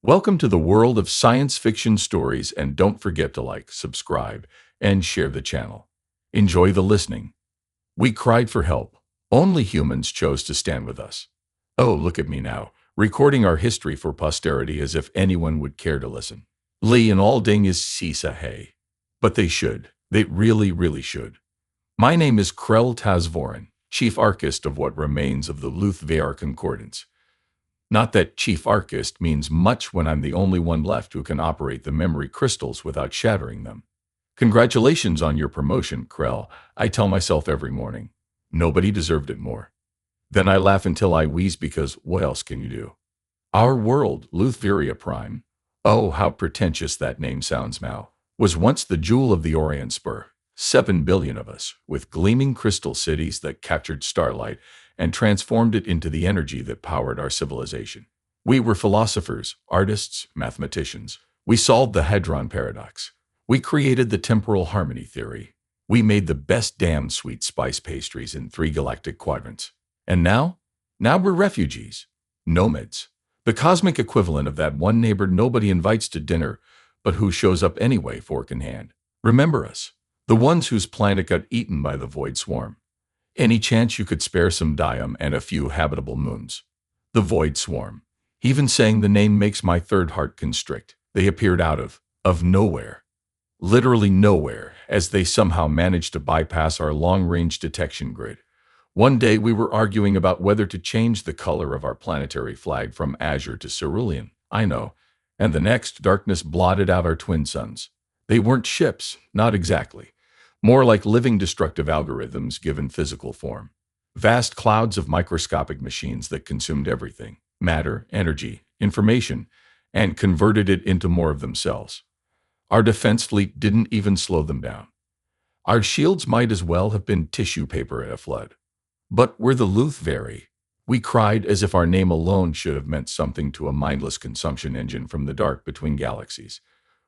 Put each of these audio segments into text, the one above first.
Welcome to the world of science fiction stories, and don't forget to like, subscribe, and share the channel. Enjoy the listening. We cried for help. Only humans chose to stand with us. Oh, look at me now, recording our history for posterity as if anyone would care to listen. Lee and Alding is SCIFI. But they should. They really should. My name is Krell Taz'Voran, chief archist of what remains of the Luth'Vari concordance. Not that chief archist means much when I'm the only one left who can operate the memory crystals without shattering them. Congratulations on your promotion, Krell, I tell myself every morning. Nobody deserved it more. Then I laugh until I wheeze because what else can you do? Our world, Luth'Vari Prime, oh, how pretentious that name sounds now, was once the jewel of the Orient Spur. 7 billion of us, with gleaming crystal cities that captured starlight and transformed it into the energy that powered our civilization. We were philosophers, artists, mathematicians. We solved the Hadron paradox. We created the temporal harmony theory. We made the best damned sweet spice pastries in 3 galactic quadrants. And now? Now we're refugees. Nomads. The cosmic equivalent of that one neighbor nobody invites to dinner, but who shows up anyway, fork in hand. Remember us. The ones whose planet got eaten by the void swarm. Any chance you could spare some dime and a few habitable moons? The void swarm. Even saying the name makes my third heart constrict. They appeared out of nowhere. Literally nowhere, as they somehow managed to bypass our long-range detection grid. One day we were arguing about whether to change the color of our planetary flag from azure to cerulean. I know. And the next, darkness blotted out our twin suns. They weren't ships, not exactly. More like living destructive algorithms given physical form. Vast clouds of microscopic machines that consumed everything, matter, energy, information, and converted it into more of themselves. Our defense fleet didn't even slow them down. Our shields might as well have been tissue paper at a flood. But we're the Luth'Vari. We cried as if our name alone should have meant something to a mindless consumption engine from the dark between galaxies.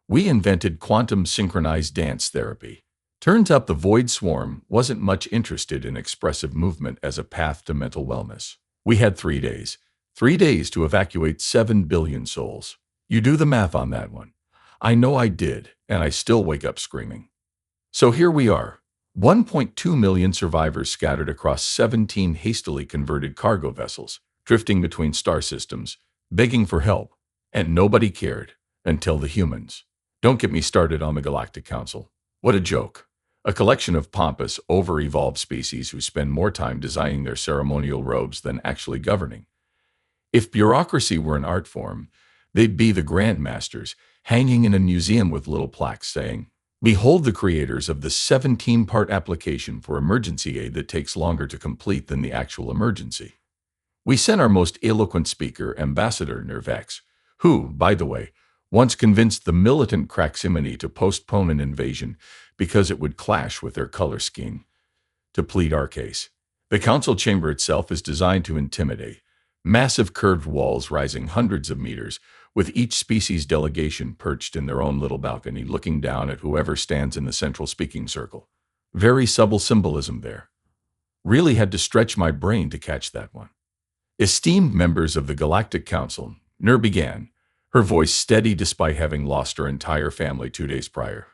We invented quantum synchronized dance therapy. Turns out the void swarm wasn't much interested in expressive movement as a path to mental wellness. We had 3 days. 3 days to evacuate 7 billion souls. You do the math on that one. I know I did, and I still wake up screaming. So here we are. 1.2 million survivors scattered across 17 hastily converted cargo vessels, drifting between star systems, begging for help. And nobody cared, until the humans. Don't get me started on the Galactic Council. What a joke. A collection of pompous, over-evolved species who spend more time designing their ceremonial robes than actually governing. If bureaucracy were an art form, they'd be the grandmasters, hanging in a museum with little plaques saying, "Behold the creators of the 17-part application for emergency aid that takes longer to complete than the actual emergency." We sent our most eloquent speaker, Ambassador Nervex, who, by the way, once convinced the militant Craximini to postpone an invasion because it would clash with their color scheme, to plead our case. The council chamber itself is designed to intimidate. Massive curved walls rising hundreds of meters, with each species delegation perched in their own little balcony looking down at whoever stands in the central speaking circle. Very subtle symbolism there. Really had to stretch my brain to catch that one. Esteemed members of the Galactic Council, Ner began, her voice steady despite having lost her entire family 2 days prior.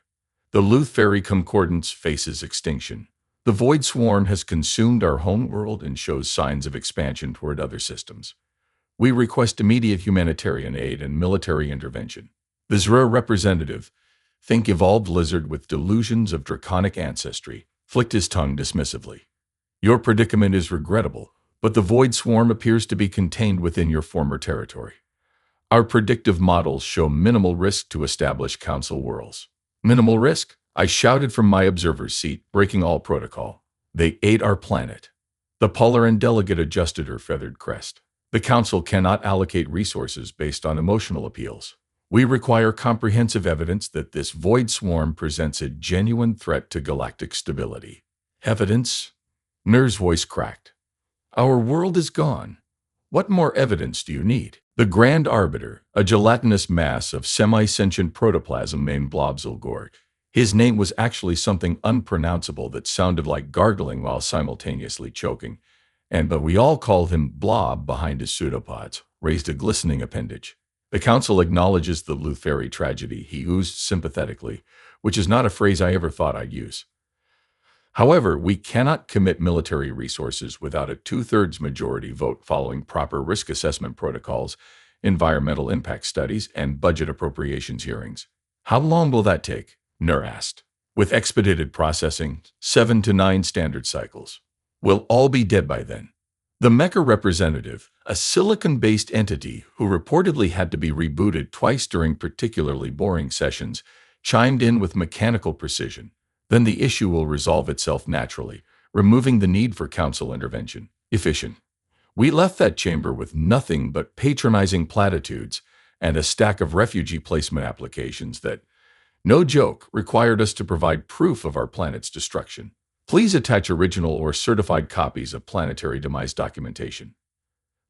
The Luth'Vari concordance faces extinction. The void swarm has consumed our home world and shows signs of expansion toward other systems. We request immediate humanitarian aid and military intervention. The Zra representative, think evolved lizard with delusions of draconic ancestry, flicked his tongue dismissively. Your predicament is regrettable, but the void swarm appears to be contained within your former territory. Our predictive models show minimal risk to established council worlds. Minimal risk? I shouted from my observer's seat, breaking all protocol. They ate our planet. The Polaran delegate adjusted her feathered crest. The council cannot allocate resources based on emotional appeals. We require comprehensive evidence that this void swarm presents a genuine threat to galactic stability. Evidence? Ner's voice cracked. Our world is gone. What more evidence do you need? The Grand Arbiter, a gelatinous mass of semi-sentient protoplasm named Blobzilgor. His name was actually something unpronounceable that sounded like gargling while simultaneously choking, but we all called him Blob behind his pseudopods, raised a glistening appendage. The council acknowledges the Luth'Vari tragedy, he oozed sympathetically, which is not a phrase I ever thought I'd use. However, we cannot commit military resources without a two-thirds majority vote following proper risk assessment protocols, environmental impact studies, and budget appropriations hearings. How long will that take? Nur asked. With expedited processing, 7 to 9 standard cycles. We'll all be dead by then. The Mecha representative, a silicon-based entity who reportedly had to be rebooted twice during particularly boring sessions, chimed in with mechanical precision. Then the issue will resolve itself naturally, removing the need for council intervention. Efficient. We left that chamber with nothing but patronizing platitudes and a stack of refugee placement applications that, no joke, required us to provide proof of our planet's destruction. Please attach original or certified copies of planetary demise documentation.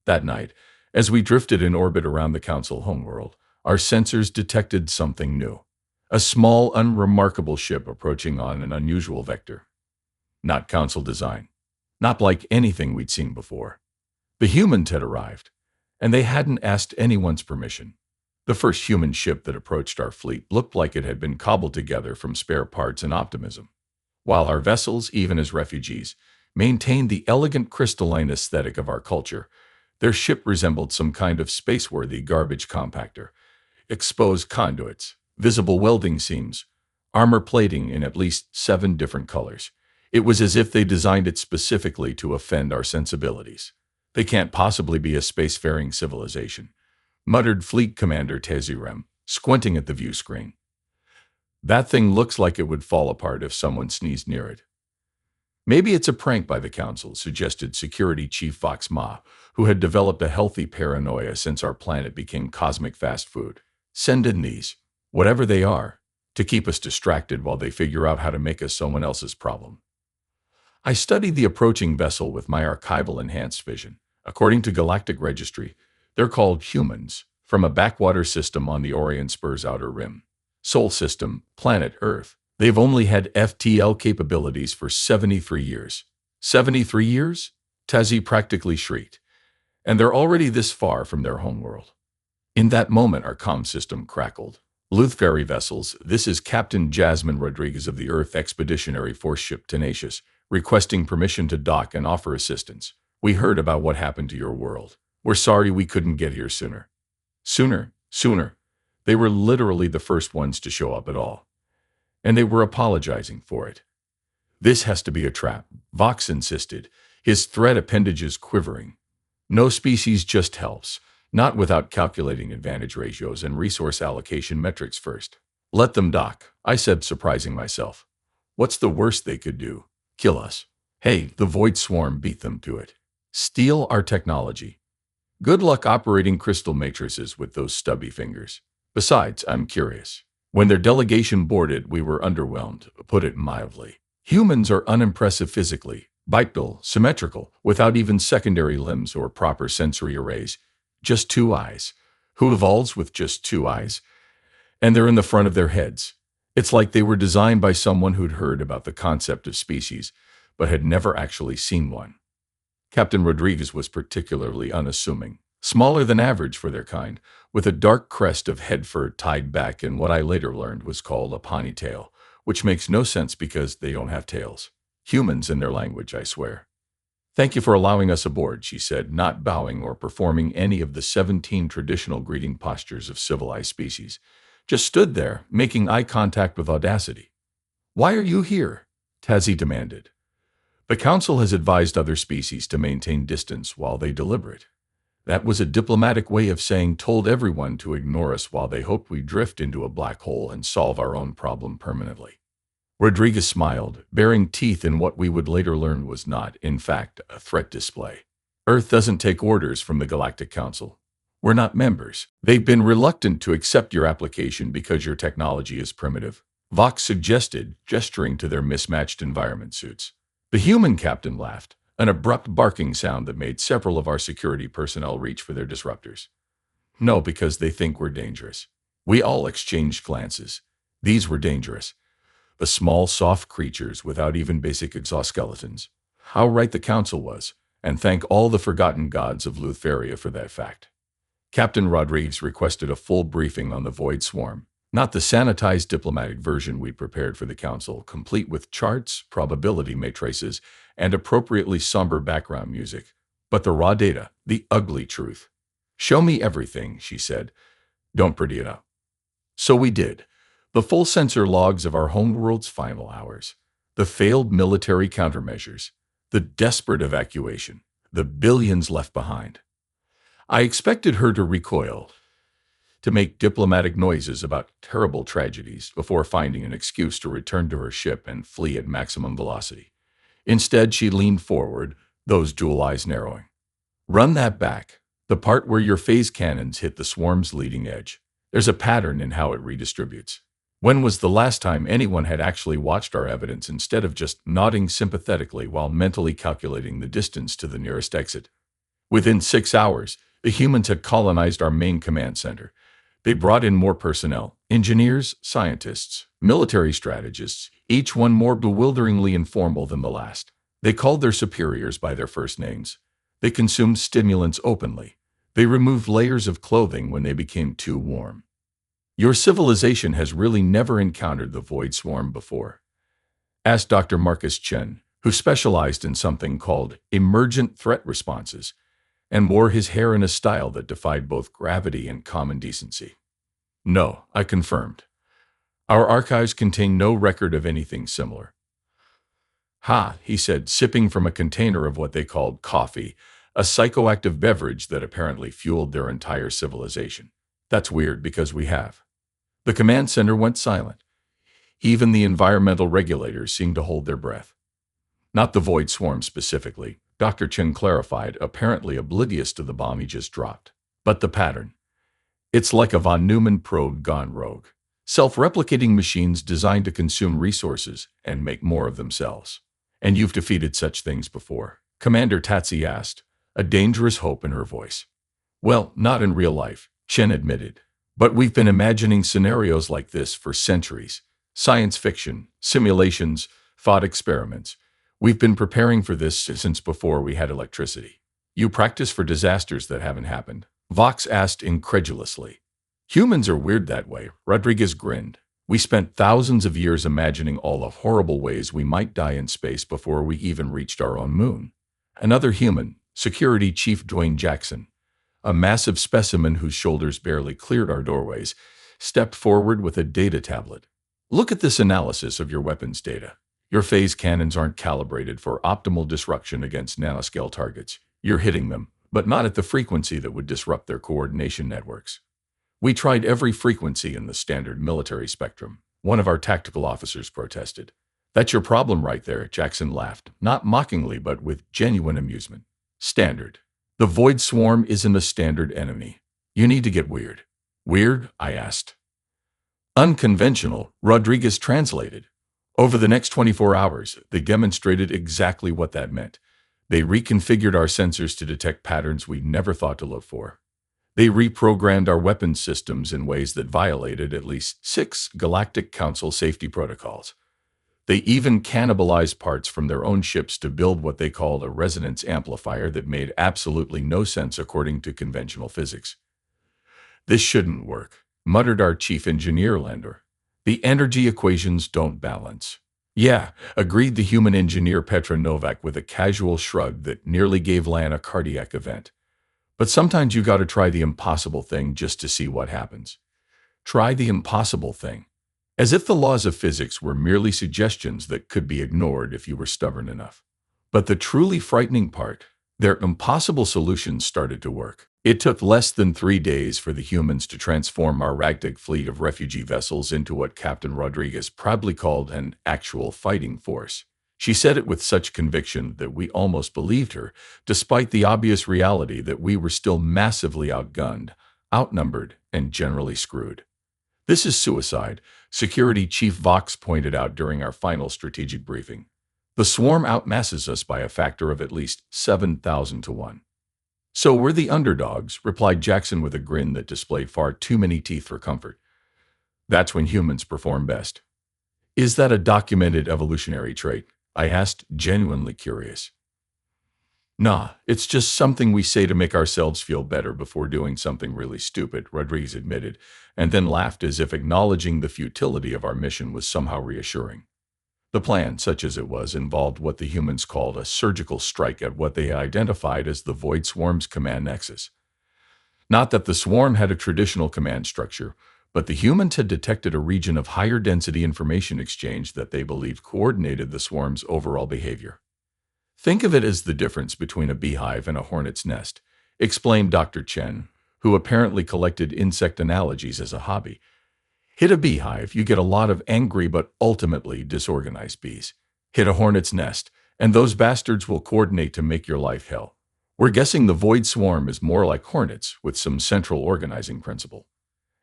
That night, as we drifted in orbit around the council homeworld, our sensors detected something new. A small, unremarkable ship approaching on an unusual vector. Not council design. Not like anything we'd seen before. The humans had arrived, and they hadn't asked anyone's permission. The first human ship that approached our fleet looked like it had been cobbled together from spare parts and optimism. While our vessels, even as refugees, maintained the elegant crystalline aesthetic of our culture, their ship resembled some kind of space-worthy garbage compactor. Exposed conduits, visible welding seams, armor plating in at least 7 different colors. It was as if they designed it specifically to offend our sensibilities. They can't possibly be a spacefaring civilization, muttered Fleet Commander Taz'Voran, squinting at the view screen. That thing looks like it would fall apart if someone sneezed near it. Maybe it's a prank by the council, suggested Security Chief Vox Ma, who had developed a healthy paranoia since our planet became cosmic fast food. Send in these, whatever they are, to keep us distracted while they figure out how to make us someone else's problem. I studied the approaching vessel with my archival enhanced vision. According to Galactic Registry, they're called humans, from a backwater system on the Orion Spur's outer rim. Sol system, planet Earth. They've only had FTL capabilities for 73 years. 73 years? Tazi practically shrieked. And they're already this far from their homeworld. In that moment, our comm system crackled. Luth'Vari vessels, this is Captain Jasmine Rodriguez of the Earth Expeditionary Force Ship Tenacious, requesting permission to dock and offer assistance. We heard about what happened to your world. We're sorry we couldn't get here sooner. Sooner. They were literally the first ones to show up at all. And they were apologizing for it. This has to be a trap, Vox insisted, his threat appendages quivering. No species just helps, not without calculating advantage ratios and resource allocation metrics first. Let them dock, I said, surprising myself. What's the worst they could do? Kill us. Hey, the Void Swarm beat them to it. Steal our technology. Good luck operating crystal matrices with those stubby fingers. Besides, I'm curious. When their delegation boarded, we were underwhelmed, put it mildly. Humans are unimpressive physically, bipedal, symmetrical, without even secondary limbs or proper sensory arrays. Just 2 eyes. Who evolves with just 2 eyes? And they're in the front of their heads. It's like they were designed by someone who'd heard about the concept of species, but had never actually seen one. Captain Rodriguez was particularly unassuming. Smaller than average for their kind, with a dark crest of head fur tied back in what I later learned was called a ponytail, which makes no sense because they don't have tails. Humans in their language, I swear. Thank you for allowing us aboard, she said, not bowing or performing any of the 17 traditional greeting postures of civilized species. Just stood there, making eye contact with audacity. Why are you here? Tazi demanded. The council has advised other species to maintain distance while they deliberate. That was a diplomatic way of saying told everyone to ignore us while they hoped we drift into a black hole and solve our own problem permanently. Rodriguez smiled, baring teeth in what we would later learn was not, in fact, a threat display. Earth doesn't take orders from the Galactic Council. We're not members. They've been reluctant to accept your application because your technology is primitive. Vox suggested, gesturing to their mismatched environment suits. The human captain laughed, an abrupt barking sound that made several of our security personnel reach for their disruptors. No, because they think we're dangerous. We all exchanged glances. These were dangerous. The small, soft creatures without even basic exoskeletons. How right the council was, and thank all the forgotten gods of Luth'Vari for that fact. Captain Rodriguez requested a full briefing on the Void Swarm, not the sanitized diplomatic version we'd prepared for the Council, complete with charts, probability matrices, and appropriately somber background music, but the raw data, the ugly truth. "Show me everything," she said. "Don't pretty it up." So we did. The full sensor logs of our homeworld's final hours, the failed military countermeasures, the desperate evacuation, the billions left behind. I expected her to recoil, to make diplomatic noises about terrible tragedies before finding an excuse to return to her ship and flee at maximum velocity. Instead, she leaned forward, those dual eyes narrowing. "Run that back, the part where your phase cannons hit the swarm's leading edge. There's a pattern in how it redistributes." When was the last time anyone had actually watched our evidence instead of just nodding sympathetically while mentally calculating the distance to the nearest exit? Within 6 hours, the humans had colonized our main command center. They brought in more personnel, engineers, scientists, military strategists, each one more bewilderingly informal than the last. They called their superiors by their first names. They consumed stimulants openly. They removed layers of clothing when they became too warm. "Your civilization has really never encountered the Void Swarm before?" asked Dr. Marcus Chen, who specialized in something called emergent threat responses, and wore his hair in a style that defied both gravity and common decency. "No," I confirmed. "Our archives contain no record of anything similar." "Ha," he said, sipping from a container of what they called coffee, a psychoactive beverage that apparently fueled their entire civilization. "That's weird because we have." The command center went silent. Even the environmental regulators seemed to hold their breath. "Not the Void Swarm specifically," Dr. Chen clarified, apparently oblivious to the bomb he just dropped. "But the pattern. It's like a von Neumann probe gone rogue. Self-replicating machines designed to consume resources and make more of themselves." "And you've defeated such things before?" Commander Tatzi asked, a dangerous hope in her voice. "Well, not in real life," Chen admitted. "But we've been imagining scenarios like this for centuries. Science fiction, simulations, thought experiments. We've been preparing for this since before we had electricity." "You practice for disasters that haven't happened?" Vox asked incredulously. "Humans are weird that way," Rodriguez grinned. "We spent thousands of years imagining all the horrible ways we might die in space before we even reached our own moon." Another human, Security Chief Dwayne Jackson, a massive specimen whose shoulders barely cleared our doorways, stepped forward with a data tablet. "Look at this analysis of your weapons data. Your phase cannons aren't calibrated for optimal disruption against nanoscale targets. You're hitting them, but not at the frequency that would disrupt their coordination networks." "We tried every frequency in the standard military spectrum," one of our tactical officers protested. "That's your problem right there," Jackson laughed, not mockingly but with genuine amusement. "Standard. The Void Swarm isn't a standard enemy. You need to get weird." "Weird?" I asked. "Unconventional," Rodriguez translated. Over the next 24 hours, they demonstrated exactly what that meant. They reconfigured our sensors to detect patterns we never thought to look for. They reprogrammed our weapons systems in ways that violated at least 6 Galactic Council safety protocols. They even cannibalized parts from their own ships to build what they called a resonance amplifier that made absolutely no sense according to conventional physics. "This shouldn't work," muttered our chief engineer, Lander. "The energy equations don't balance." "Yeah," agreed the human engineer Petra Novak with a casual shrug that nearly gave Lan a cardiac event. "But sometimes you gotta try the impossible thing just to see what happens." Try the impossible thing. As if the laws of physics were merely suggestions that could be ignored if you were stubborn enough. But the truly frightening part, their impossible solutions started to work. It took less than 3 days for the humans to transform our ragtag fleet of refugee vessels into what Captain Rodriguez proudly called an actual fighting force. She said it with such conviction that we almost believed her, despite the obvious reality that we were still massively outgunned, outnumbered, and generally screwed. "This is suicide," Security Chief Vox pointed out during our final strategic briefing. "The swarm outmasses us by a factor of at least 7,000 to 1. "So we're the underdogs," replied Jackson with a grin that displayed far too many teeth for comfort. "That's when humans perform best." "Is that a documented evolutionary trait?" I asked, genuinely curious. Nah, it's just something we say to make ourselves feel better before doing something really stupid, Rodriguez admitted, and then laughed as if acknowledging the futility of our mission was somehow reassuring. The plan, such as it was, involved what the humans called a surgical strike at what they identified as the Void Swarm's command nexus. Not that the swarm had a traditional command structure, but the humans had detected a region of higher density information exchange that they believed coordinated the swarm's overall behavior. Think of it as the difference between a beehive and a hornet's nest, explained Dr. Chen, who apparently collected insect analogies as a hobby. Hit a beehive, you get a lot of angry but ultimately disorganized bees. Hit a hornet's nest, and those bastards will coordinate to make your life hell. We're guessing the void swarm is more like hornets, with some central organizing principle.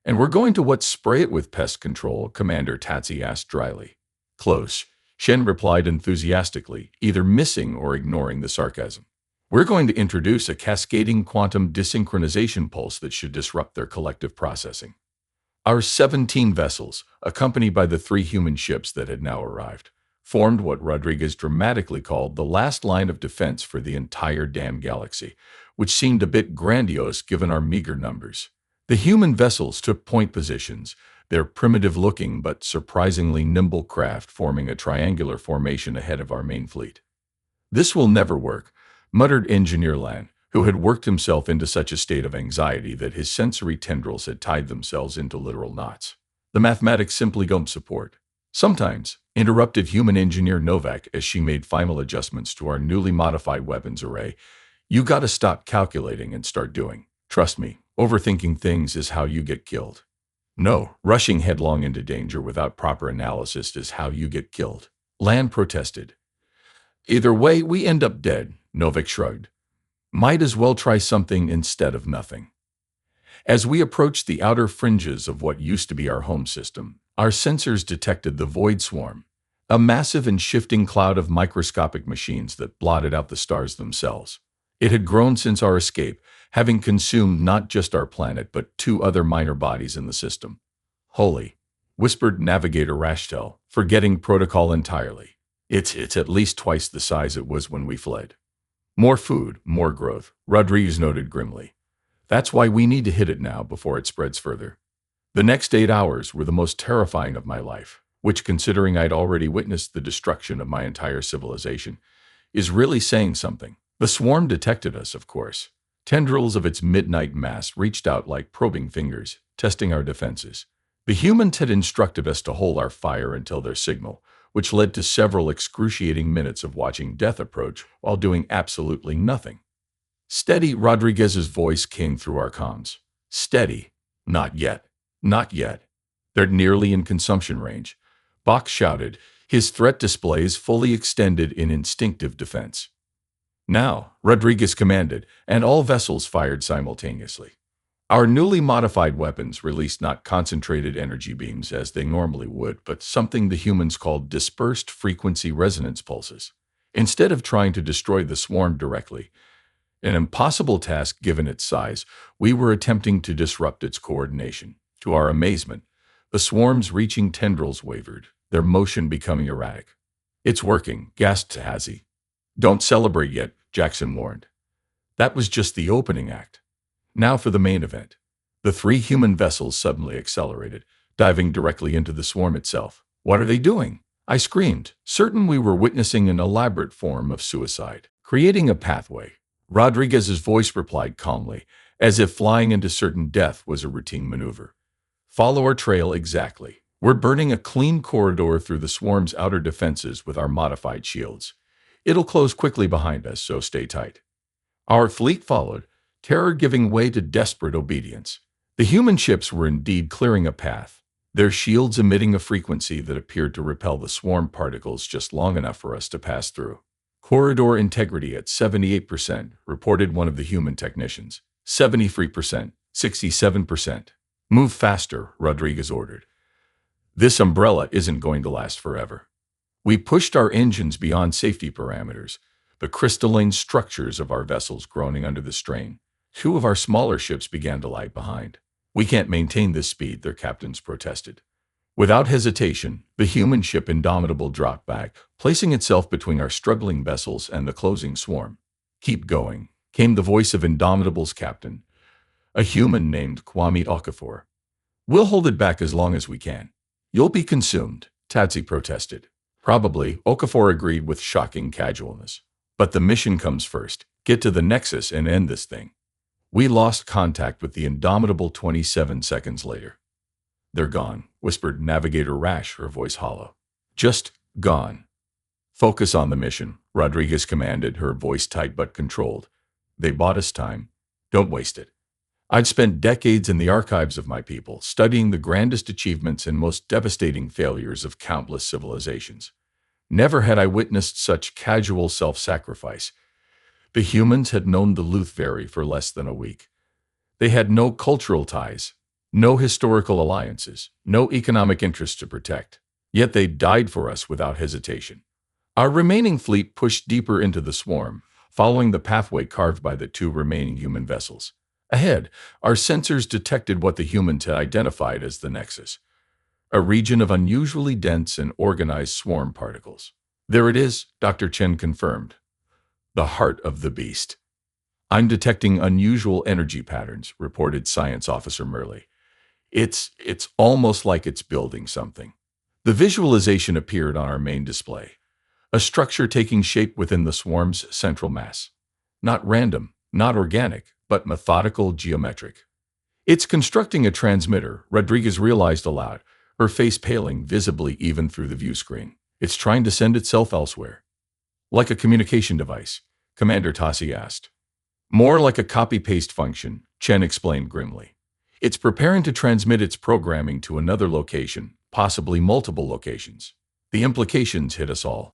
And we're going to what spray it with pest control, Commander Tatzi asked dryly. Close, Shen replied enthusiastically, either missing or ignoring the sarcasm. We're going to introduce a cascading quantum desynchronization pulse that should disrupt their collective processing. Our 17 vessels, accompanied by the 3 human ships that had now arrived, formed what Rodriguez dramatically called the last line of defense for the entire damn galaxy, which seemed a bit grandiose given our meager numbers. The human vessels took point positions, their primitive-looking but surprisingly nimble craft forming a triangular formation ahead of our main fleet. This will never work, muttered Engineer Lan, who had worked himself into such a state of anxiety that his sensory tendrils had tied themselves into literal knots. The mathematics simply don't support. Sometimes, interrupted human engineer Novak as she made final adjustments to our newly modified weapons array, you gotta stop calculating and start doing. Trust me, overthinking things is how you get killed. No, rushing headlong into danger without proper analysis is how you get killed. Lan protested. Either way, we end up dead, Novak shrugged. Might as well try something instead of nothing. As we approached the outer fringes of what used to be our home system, our sensors detected the Void Swarm, a massive and shifting cloud of microscopic machines that blotted out the stars themselves. It had grown since our escape, having consumed not just our planet but 2 other minor bodies in the system. Holy, whispered Navigator Rashtel, forgetting protocol entirely. It's at least twice the size it was when we fled. More food, more growth, Rodriguez noted grimly. That's why we need to hit it now before it spreads further. The next 8 hours were the most terrifying of my life, which, considering I'd already witnessed the destruction of my entire civilization, is really saying something. The swarm detected us, of course. Tendrils of its midnight mass reached out like probing fingers, testing our defenses. The humans had instructed us to hold our fire until their signal, which led to several excruciating minutes of watching death approach while doing absolutely nothing. Steady, Rodriguez's voice came through our comms. Steady. Not yet. Not yet. They're nearly in consumption range. Bach shouted, his threat displays fully extended in instinctive defense. Now, Rodriguez commanded, and all vessels fired simultaneously. Our newly modified weapons released not concentrated energy beams as they normally would, but something the humans called dispersed frequency resonance pulses. Instead of trying to destroy the swarm directly, an impossible task given its size, we were attempting to disrupt its coordination. To our amazement, the swarm's reaching tendrils wavered, their motion becoming erratic. It's working, gasped Hazi. Don't celebrate yet, Jackson warned. That was just the opening act. Now for the main event. The 3 human vessels suddenly accelerated, diving directly into the swarm itself. What are they doing? I screamed, certain we were witnessing an elaborate form of suicide. Creating a pathway. Rodriguez's voice replied calmly, as if flying into certain death was a routine maneuver. Follow our trail exactly. We're burning a clean corridor through the swarm's outer defenses with our modified shields. It'll close quickly behind us, so stay tight. Our fleet followed, terror giving way to desperate obedience. The human ships were indeed clearing a path, their shields emitting a frequency that appeared to repel the swarm particles just long enough for us to pass through. Corridor integrity at 78%, reported one of the human technicians. 73%, 67%. Move faster, Rodriguez ordered. This umbrella isn't going to last forever. We pushed our engines beyond safety parameters, the crystalline structures of our vessels groaning under the strain. 2 of our smaller ships began to lag behind. We can't maintain this speed, their captains protested. Without hesitation, the human ship Indomitable dropped back, placing itself between our struggling vessels and the closing swarm. Keep going, came the voice of Indomitable's captain, a human named Kwame Okafor. We'll hold it back as long as we can. You'll be consumed, Tadzi protested. Probably, Okafor agreed with shocking casualness. But the mission comes first. Get to the Nexus and end this thing. We lost contact with the Indomitable 27 seconds later. They're gone, whispered Navigator Rash, her voice hollow. Just gone. Focus on the mission, Rodriguez commanded, her voice tight but controlled. They bought us time. Don't waste it. I'd spent decades in the archives of my people, studying the grandest achievements and most devastating failures of countless civilizations. Never had I witnessed such casual self-sacrifice. The humans had known the Luth'Vari for less than a week. They had no cultural ties, no historical alliances, no economic interests to protect. Yet they died for us without hesitation. Our remaining fleet pushed deeper into the swarm, following the pathway carved by the two remaining human vessels. Ahead, our sensors detected what the humans had identified as the Nexus, a region of unusually dense and organized swarm particles. There it is, Dr. Chen confirmed. The heart of the beast. I'm detecting unusual energy patterns, reported Science Officer Murley. It's almost like it's building something. The visualization appeared on our main display, a structure taking shape within the swarm's central mass. Not random, not organic, but methodical, geometric. It's constructing a transmitter, Rodriguez realized aloud, her face paling visibly even through the view screen. It's trying to send itself elsewhere. Like a communication device, Commander Tassi asked. More like a copy-paste function, Chen explained grimly. It's preparing to transmit its programming to another location, possibly multiple locations. The implications hit us all.